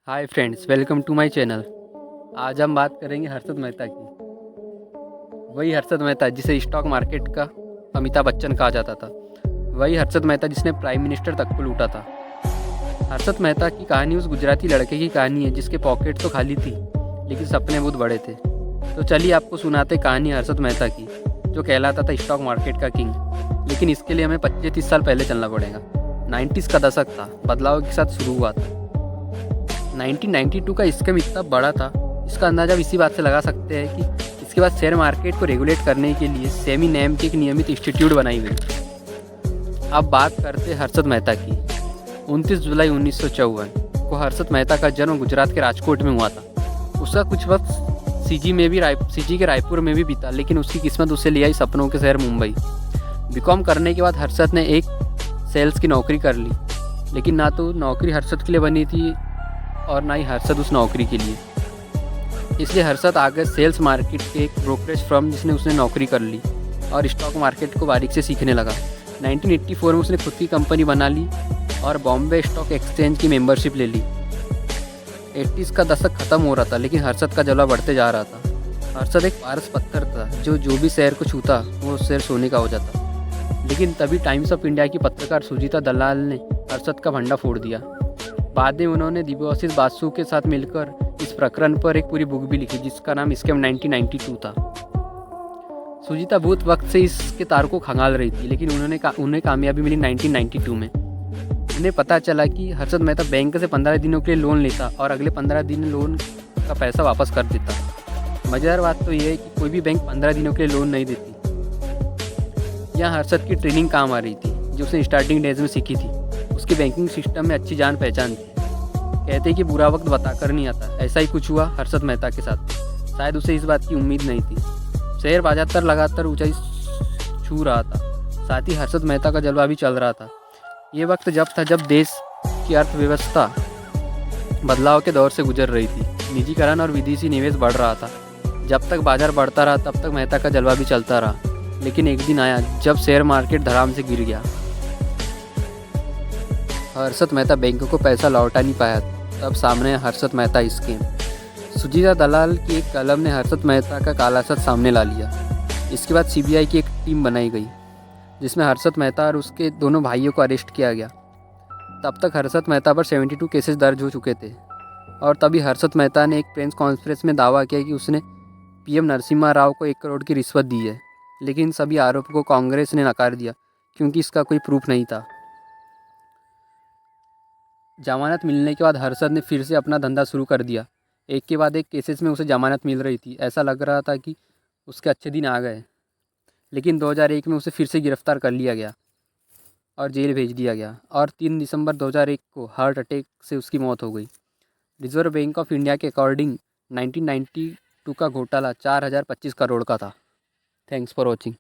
Hi friends, welcome to my channel. आज हम बात करेंगे हर्षद मेहता की। वही हर्षद मेहता जिसे स्टॉक मार्केट का अमिताभ बच्चन कहा जाता था। वही हर्षद मेहता जिसने प्राइम मिनिस्टर तक को लूटा था। हर्षद मेहता की कहानी उस गुजराती लड़के की कहानी है जिसके पॉकेट तो खाली थी लेकिन सपने बहुत बड़े थे। तो चलिए आपको सुनाते कहानी हर्षद मेहता की, जो कहलाता था स्टॉक मार्केट का किंग। लेकिन इसके लिए हमें 25-30 साल पहले चलना पड़ेगा। 90s का दशक था, बदलाव के साथ शुरू हुआ था। 1992 का स्कैम इतना बड़ा था, इसका अंदाज़ा आप इसी बात से लगा सकते हैं कि इसके बाद शेयर मार्केट को रेगुलेट करने के लिए सेमी नैम की एक नियमित इंस्टीट्यूट बनाई गई। अब बात करते हैं हर्षद मेहता की। 29 जुलाई 1954 को हर्षद मेहता का जन्म गुजरात के राजकोट में हुआ था। उसका कुछ वक्त सीजी के रायपुर में भी बीता, लेकिन उसकी किस्मत उसे ले आई सपनों के शहर मुंबई। बीकॉम करने के बाद हर्षद ने एक सेल्स की नौकरी कर ली, लेकिन ना तो नौकरी हर्षद के लिए बनी थी और ना ही हर्षद उस नौकरी के लिए। इसलिए हर्षद आगे सेल्स मार्केट के एक ब्रोकरेज फर्म जिसने उसने नौकरी कर ली और स्टॉक मार्केट को बारीक से सीखने लगा। 1984 में उसने खुद की कंपनी बना ली और बॉम्बे स्टॉक एक्सचेंज की मेंबरशिप ले ली। 80s का दशक खत्म हो रहा था, लेकिन हर्षद का जलवा बढ़ते जा रहा था। हर्षद एक पारस पत्थर था जो भी शेयर को छूता वो शेयर सोने का हो जाता। लेकिन तभी टाइम्स ऑफ इंडिया की पत्रकार सुजीता दलाल ने हर्षद का भंडा फोड़ दिया। बाद में उन्होंने दिव्याशीष बासु के साथ मिलकर इस प्रकरण पर एक पूरी बुक भी लिखी जिसका नाम स्कैम 1992 था। सुजीता बहुत वक्त से इसके तार को खंगाल रही थी, लेकिन उन्हें कामयाबी मिली 1992 में। उन्हें पता चला कि हर्षद मेहता बैंक से 15 दिनों के लिए लोन लेता और अगले 15 दिन लोन का पैसा वापस कर देता। मज़ेदार बात तो यह है कि कोई भी बैंक 15 दिनों के लिए लोन नहीं देती। यहाँ हर्षद की ट्रेनिंग काम आ रही थी जो उसने स्टार्टिंग डेज में सीखी थी। उसकी बैंकिंग सिस्टम में अच्छी जान पहचान थी। कहते कि बुरा वक्त बताकर नहीं आता, ऐसा ही कुछ हुआ हर्षद मेहता के साथ। शायद उसे इस बात की उम्मीद नहीं थी। शेयर बाजार लगातार ऊंचाई छू रहा था, साथ ही हर्षद मेहता का जलवा भी चल रहा था। ये वक्त जब देश की अर्थव्यवस्था बदलाव के दौर से गुजर रही थी। निजीकरण और विदेशी निवेश बढ़ रहा था। जब तक बाजार बढ़ता रहा तब तक मेहता का जलवा भी चलता रहा। लेकिन एक दिन आया जब शेयर मार्केट धड़ाम से गिर गया। हर्षद मेहता बैंक को पैसा लौटा नहीं पाया। तब सामने हर्षद मेहता स्कीम। सुजीता दलाल की एक कलम ने हर्षद मेहता का काला सच सामने ला लिया। इसके बाद सीबीआई की एक टीम बनाई गई जिसमें हर्षद मेहता और उसके दोनों भाइयों को अरेस्ट किया गया। तब तक हर्षद मेहता पर 72 केसेस दर्ज हो चुके थे। और तभी हर्षद मेहता ने एक प्रेस कॉन्फ्रेंस में दावा किया कि उसने पीएम नरसिम्हा राव को 1 करोड़ की रिश्वत दी है। लेकिन सभी आरोपों को कांग्रेस ने नकार दिया क्योंकि इसका कोई प्रूफ नहीं था। जमानत मिलने के बाद हर्षद ने फिर से अपना धंधा शुरू कर दिया। एक के बाद एक केसेस में उसे जमानत मिल रही थी। ऐसा लग रहा था कि उसके अच्छे दिन आ गए। लेकिन 2001 में उसे फिर से गिरफ्तार कर लिया गया और जेल भेज दिया गया और 3 दिसंबर 2001 को हार्ट अटैक से उसकी मौत हो गई। रिजर्व बैंक ऑफ इंडिया के अकॉर्डिंग 1992 का घोटाला 4025 करोड़ का था। Thanks for watching.